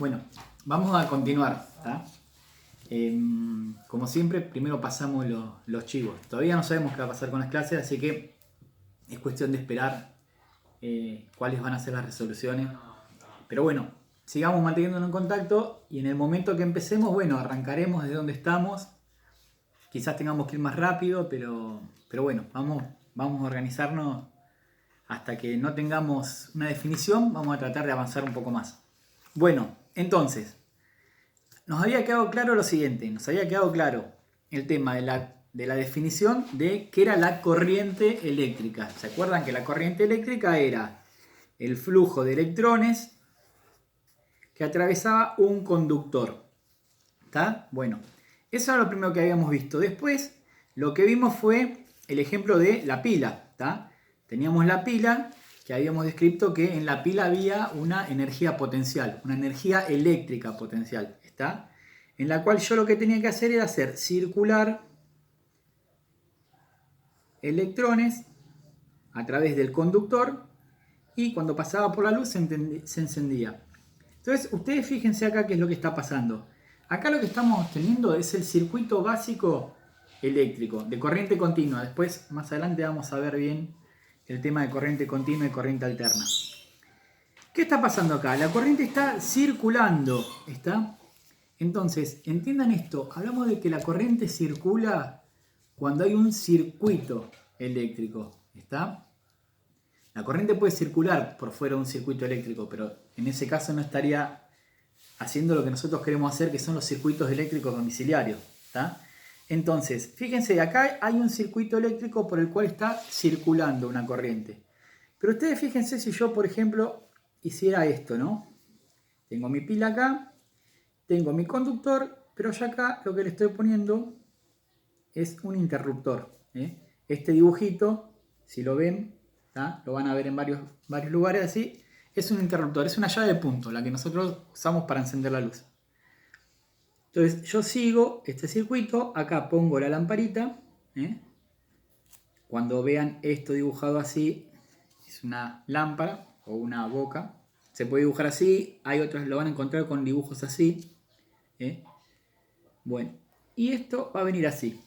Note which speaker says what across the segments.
Speaker 1: Bueno, vamos a continuar, ¿tá? Como siempre, primero pasamos los chivos. Todavía no sabemos qué va a pasar con las clases, así que es cuestión de esperar cuáles van a ser las resoluciones. Pero bueno, sigamos manteniéndonos en contacto y en el momento que empecemos, bueno, arrancaremos desde donde estamos. Quizás tengamos que ir más rápido, pero bueno, vamos a organizarnos hasta que no tengamos una definición. Vamos a tratar de avanzar un poco más. Bueno, entonces, nos había quedado claro lo siguiente, nos había quedado claro el tema de la definición de qué era la corriente eléctrica. ¿Se acuerdan que la corriente eléctrica era el flujo de electrones que atravesaba un conductor? ¿Está? Bueno, eso era lo primero que habíamos visto. Después, lo que vimos fue el ejemplo de la pila. ¿Está? Teníamos la pila, que habíamos descrito que en la pila había una energía potencial, una energía eléctrica potencial, ¿está? En la cual yo lo que tenía que hacer era hacer circular electrones a través del conductor y cuando pasaba por la luz se encendía. Entonces, ustedes fíjense acá qué es lo que está pasando. Acá lo que estamos teniendo es el circuito básico eléctrico, de corriente continua. Después, más adelante vamos a ver bien el tema de corriente continua y corriente alterna. ¿Qué está pasando acá? La corriente está circulando, ¿está? Entonces, entiendan esto, hablamos de que la corriente circula cuando hay un circuito eléctrico, ¿está? La corriente puede circular por fuera de un circuito eléctrico, pero en ese caso no estaría haciendo lo que nosotros queremos hacer, que son los circuitos eléctricos domiciliarios, ¿está? Entonces, fíjense, acá hay un circuito eléctrico por el cual está circulando una corriente. Pero ustedes fíjense si yo, por ejemplo, hiciera esto, ¿no? Tengo mi pila acá, tengo mi conductor, pero ya acá lo que le estoy poniendo es un interruptor. Este dibujito, si lo ven, ¿tá? Lo van a ver en varios lugares así, es un interruptor, es una llave de punto, la que nosotros usamos para encender la luz. Entonces yo sigo este circuito, acá pongo la lamparita, cuando vean esto dibujado así, es una lámpara o una boca, se puede dibujar así, hay otros lo van a encontrar con dibujos así, bueno, y esto va a venir así.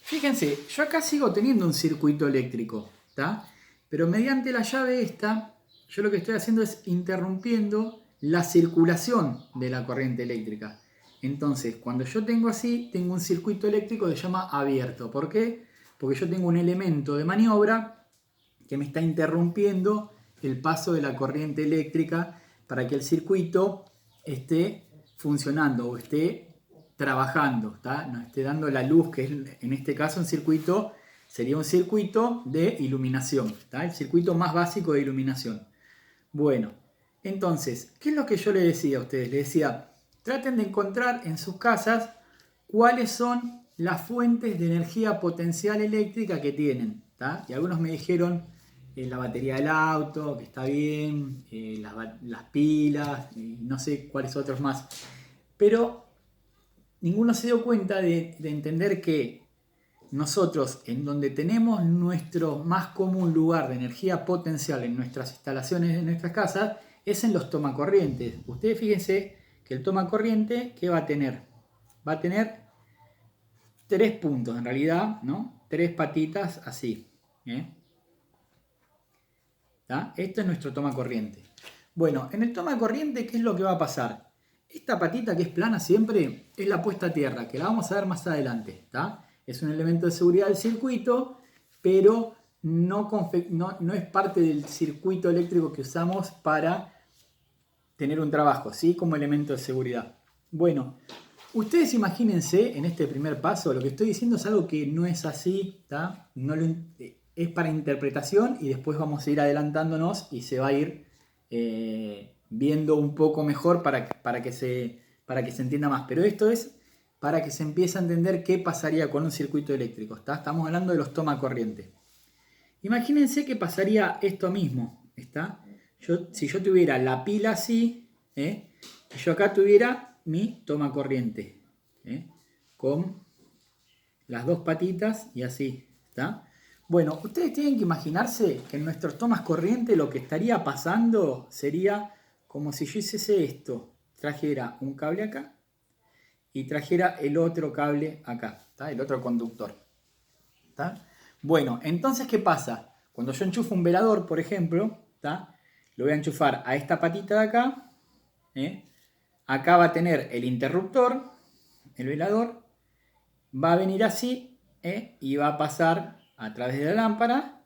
Speaker 1: Fíjense, yo acá sigo teniendo un circuito eléctrico, ¿está? Pero mediante la llave esta, yo lo que estoy haciendo es interrumpiendo la circulación de la corriente eléctrica. Entonces, cuando yo tengo así, tengo un circuito eléctrico que se llama abierto. ¿Por qué? Porque yo tengo un elemento de maniobra que me está interrumpiendo el paso de la corriente eléctrica para que el circuito esté funcionando o esté trabajando, ¿tá? No esté dando la luz, que es en este caso un circuito, sería un circuito de iluminación, ¿tá? El circuito más básico de iluminación. Bueno, entonces, ¿qué es lo que yo les decía a ustedes? Les decía, traten de encontrar en sus casas cuáles son las fuentes de energía potencial eléctrica que tienen, ¿tá? Y algunos me dijeron la batería del auto, que está bien, las pilas, y no sé cuáles otros más. Pero ninguno se dio cuenta de entender que nosotros, en donde tenemos nuestro más común lugar de energía potencial en nuestras instalaciones, en nuestras casas, es en los tomacorrientes. Ustedes fíjense que el tomacorriente, ¿qué va a tener? Va a tener 3 puntos en realidad, ¿no? 3 patitas así. Esto es nuestro tomacorriente. Bueno, en el tomacorriente, ¿qué es lo que va a pasar? Esta patita que es plana siempre es la puesta a tierra, que la vamos a ver más adelante, ¿está? Es un elemento de seguridad del circuito, pero no es parte del circuito eléctrico que usamos para tener un trabajo, ¿sí? Como elemento de seguridad. Bueno, ustedes imagínense en este primer paso, lo que estoy diciendo es algo que no es así, ¿está? Es para interpretación y después vamos a ir adelantándonos y se va a ir viendo un poco mejor para que se entienda más. Pero esto es para que se empiece a entender qué pasaría con un circuito eléctrico, ¿está? Estamos hablando de los tomacorriente. Imagínense que pasaría esto mismo, ¿está? Si yo tuviera la pila así, y yo acá tuviera mi tomacorriente, con las 2 patitas y así, ¿está? Bueno, ustedes tienen que imaginarse que en nuestros tomas corriente lo que estaría pasando sería como si yo hiciese esto, trajera un cable acá y trajera el otro cable acá, ¿tá? El otro conductor. ¿Tá? Bueno, entonces, ¿qué pasa? Cuando yo enchufo un velador, por ejemplo, ¿tá? Lo voy a enchufar a esta patita de acá. Acá va a tener el interruptor, el velador, va a venir así y va a pasar a través de la lámpara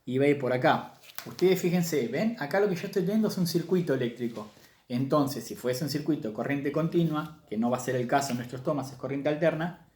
Speaker 1: y va a ir por acá. Ustedes fíjense, ¿ven? Acá lo que yo estoy teniendo es un circuito eléctrico. Entonces, si fuese un circuito corriente continua, que no va a ser el caso en nuestros tomas, es corriente alterna,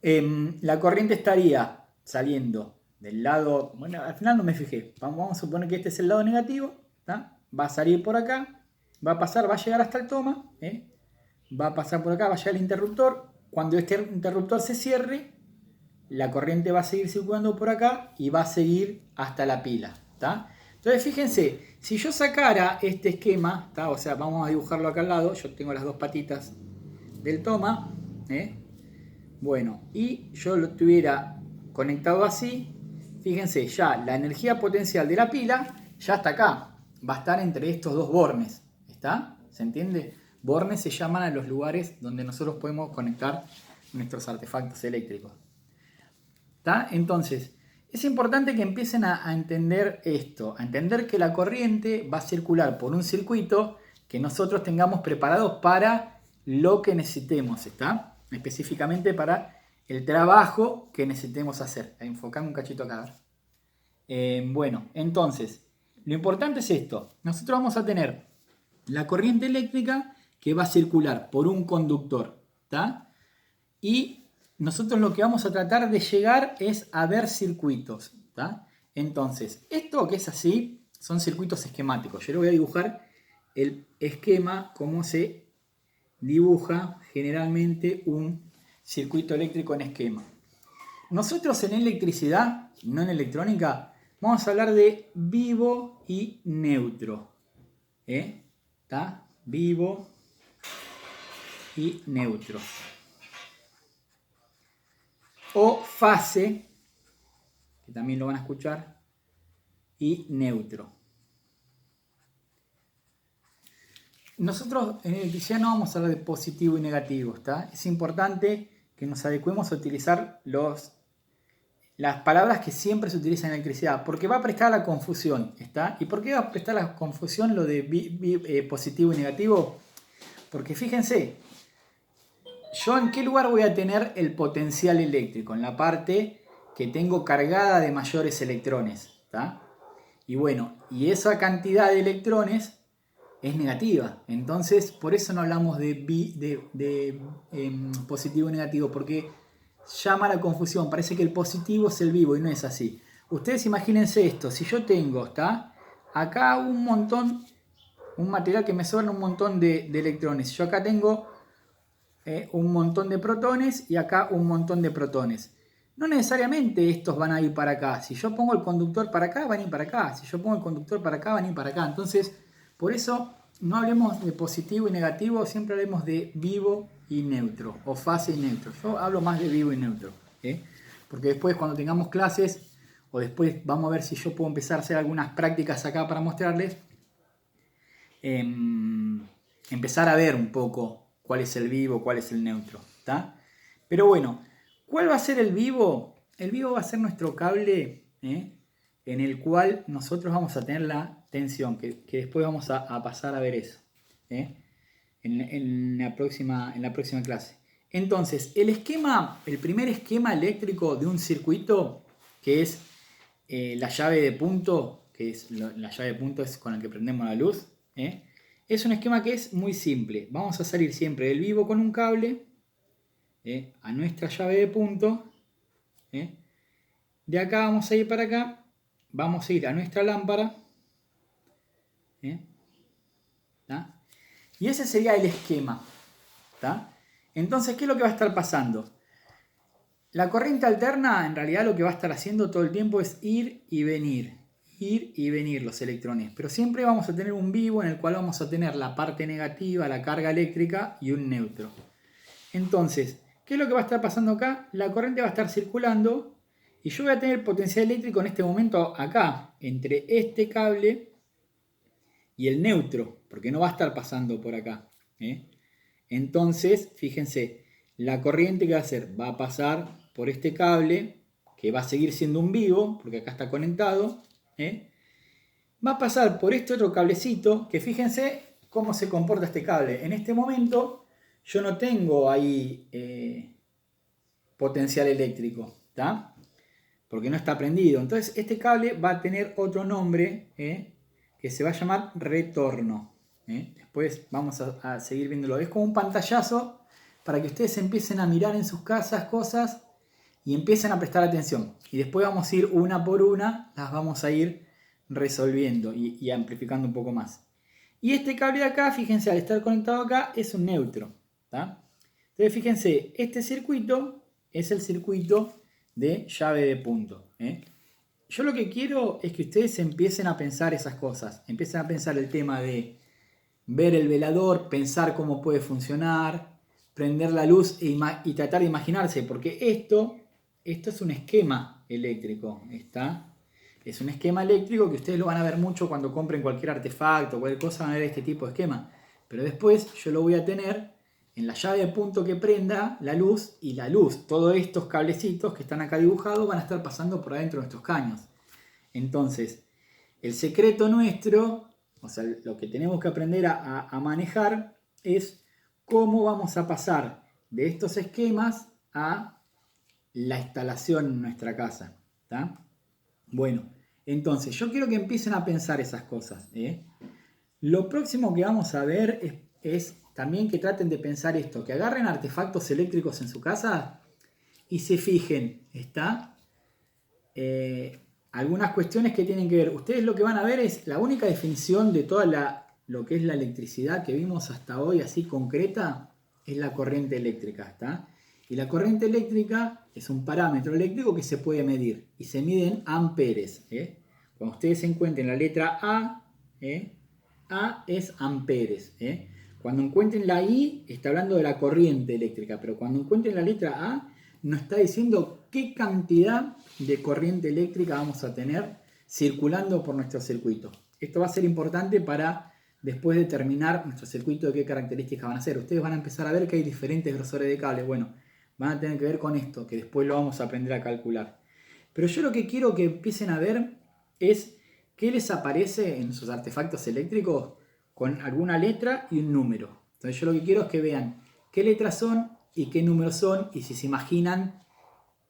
Speaker 1: la corriente estaría saliendo del lado, bueno, al final no me fijé, vamos a suponer que este es el lado negativo, ¿tá? Va a salir por acá, va a pasar, va a llegar hasta el toma, va a pasar por acá, va a llegar al interruptor, cuando este interruptor se cierre, la corriente va a seguir circulando por acá y va a seguir hasta la pila, ¿tá? Entonces fíjense, si yo sacara este esquema, ¿tá? O sea, vamos a dibujarlo acá al lado, yo tengo las dos patitas del toma, bueno, y yo lo tuviera conectado así, fíjense, ya la energía potencial de la pila ya está acá, va a estar entre estos dos bornes, ¿está? ¿Se entiende? Bornes se llaman a los lugares donde nosotros podemos conectar nuestros artefactos eléctricos. ¿Tá? Entonces, es importante que empiecen a entender esto, a entender que la corriente va a circular por un circuito que nosotros tengamos preparados para lo que necesitemos, ¿está? Específicamente para el trabajo que necesitemos hacer. Enfocame un cachito acá. Bueno, entonces, lo importante es esto. Nosotros vamos a tener la corriente eléctrica que va a circular por un conductor, ¿está? Y nosotros lo que vamos a tratar de llegar es a ver circuitos, ¿tá? Entonces, esto que es así son circuitos esquemáticos. Yo le voy a dibujar el esquema, cómo se dibuja generalmente un circuito eléctrico en esquema. Nosotros en electricidad, no en electrónica, vamos a hablar de vivo y neutro. ¿Tá? Vivo y neutro. O fase, que también lo van a escuchar, y neutro. Nosotros en electricidad no vamos a hablar de positivo y negativo, ¿está? Es importante que nos adecuemos a utilizar las palabras que siempre se utilizan en electricidad, porque va a prestar la confusión, ¿está? ¿Y por qué va a prestar la confusión lo de positivo y negativo? Porque fíjense, ¿yo en qué lugar voy a tener el potencial eléctrico? En la parte que tengo cargada de mayores electrones, ¿tá? Y bueno, y esa cantidad de electrones es negativa. Entonces, por eso no hablamos de positivo y negativo, porque llama a la confusión. Parece que el positivo es el vivo y no es así. Ustedes imagínense esto. Si yo tengo, ¿está? Acá un material que me sobra un montón de electrones. Yo acá tengo un montón de protones y acá un montón de protones. No necesariamente estos van a ir para acá. Si yo pongo el conductor para acá, van a ir para acá. Si yo pongo el conductor para acá, van a ir para acá. Entonces, por eso no hablemos de positivo y negativo, siempre hablemos de vivo y neutro, o fase y neutro. Yo hablo más de vivo y neutro, porque después cuando tengamos clases, o después vamos a ver si yo puedo empezar a hacer algunas prácticas acá para mostrarles, empezar a ver un poco cuál es el vivo, cuál es el neutro, ¿tá? Pero bueno, ¿cuál va a ser el vivo? El vivo va a ser nuestro cable, en el cual nosotros vamos a tener la tensión, que después vamos a pasar a ver eso, en la próxima clase. Entonces, el primer esquema eléctrico de un circuito, que es la llave de punto, que es la llave de punto es con la que prendemos la luz, es un esquema que es muy simple. Vamos a salir siempre del vivo con un cable a nuestra llave de punto. De acá vamos a ir para acá. Vamos a ir a nuestra lámpara. ¿Tá? Y ese sería el esquema. ¿Tá? Entonces, ¿qué es lo que va a estar pasando? La corriente alterna, en realidad, lo que va a estar haciendo todo el tiempo es ir y venir. Ir y venir los electrones. Pero siempre vamos a tener un vivo en el cual vamos a tener la parte negativa, la carga eléctrica y un neutro. Entonces, ¿qué es lo que va a estar pasando acá? La corriente va a estar circulando y yo voy a tener potencial eléctrico en este momento acá, entre este cable y el neutro, porque no va a estar pasando por acá. Entonces, fíjense, la corriente que va a hacer, va a pasar por este cable, que va a seguir siendo un vivo, porque acá está conectado. Va a pasar por este otro cablecito, que fíjense cómo se comporta este cable. En este momento yo no tengo ahí potencial eléctrico, ¿está? Porque no está prendido. Entonces este cable va a tener otro nombre, que se va a llamar retorno. Después vamos a seguir viéndolo. Es como un pantallazo para que ustedes empiecen a mirar en sus casas cosas y empiecen a prestar atención. Y después vamos a ir una por una, las vamos a ir resolviendo y amplificando un poco más. Y este cable de acá, fíjense, al estar conectado acá, es un neutro. ¿Tá? Entonces fíjense, este circuito es el circuito de llave de punto. Yo lo que quiero es que ustedes empiecen a pensar esas cosas. Empiecen a pensar el tema de ver el velador, pensar cómo puede funcionar, prender la luz y tratar de imaginarse, porque esto es un esquema eléctrico, ¿está? Es un esquema eléctrico que ustedes lo van a ver mucho cuando compren cualquier artefacto, cualquier cosa, van a ver este tipo de esquema. Pero después yo lo voy a tener en la llave de punto que prenda la luz, y la luz, todos estos cablecitos que están acá dibujados van a estar pasando por adentro de nuestros caños. Entonces, el secreto nuestro, o sea, lo que tenemos que aprender a manejar es cómo vamos a pasar de estos esquemas a la instalación en nuestra casa. ¿Está? Bueno, entonces yo quiero que empiecen a pensar esas cosas. Lo próximo que vamos a ver es también que traten de pensar esto, que agarren artefactos eléctricos en su casa y se fijen, ¿está? Algunas cuestiones que tienen que ver. Ustedes lo que van a ver es la única definición de toda lo que es la electricidad que vimos hasta hoy, así concreta, es la corriente eléctrica, ¿está? Y la corriente eléctrica es un parámetro eléctrico que se puede medir y se mide en amperes. Cuando ustedes encuentren la letra A, A es amperes. Cuando encuentren la I, está hablando de la corriente eléctrica, pero cuando encuentren la letra A, nos está diciendo qué cantidad de corriente eléctrica vamos a tener circulando por nuestro circuito. Esto va a ser importante para después determinar nuestro circuito de qué características van a ser. Ustedes van a empezar a ver que hay diferentes grosores de cables. Bueno, van a tener que ver con esto, que después lo vamos a aprender a calcular. Pero yo lo que quiero que empiecen a ver es qué les aparece en sus artefactos eléctricos con alguna letra y un número. Entonces yo lo que quiero es que vean qué letras son y qué números son, y si se imaginan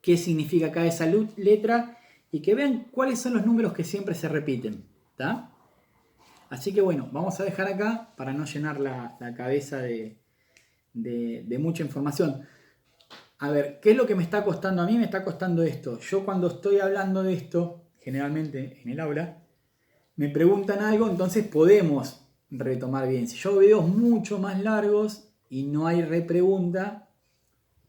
Speaker 1: qué significa cada esa letra, y que vean cuáles son los números que siempre se repiten. ¿Está? Así que bueno, vamos a dejar acá para no llenar la cabeza de mucha información. A ver, ¿qué es lo que me está costando a mí? Me está costando esto. Yo cuando estoy hablando de esto, generalmente en el aula, me preguntan algo, entonces podemos retomar bien. Si yo hago videos mucho más largos y no hay repregunta,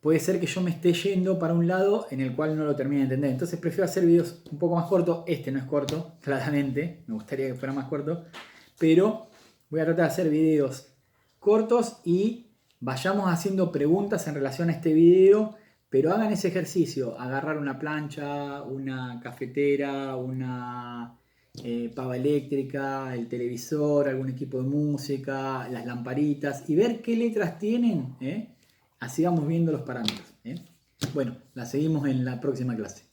Speaker 1: puede ser que yo me esté yendo para un lado en el cual no lo termine de entender. Entonces prefiero hacer videos un poco más cortos. Este no es corto, claramente. Me gustaría que fuera más corto. Pero voy a tratar de hacer videos cortos y vayamos haciendo preguntas en relación a este video. Pero hagan ese ejercicio. Agarrar una plancha, una cafetera, una pava eléctrica, el televisor, algún equipo de música, las lamparitas, y ver qué letras tienen, así vamos viendo los parámetros. Bueno, la seguimos en la próxima clase.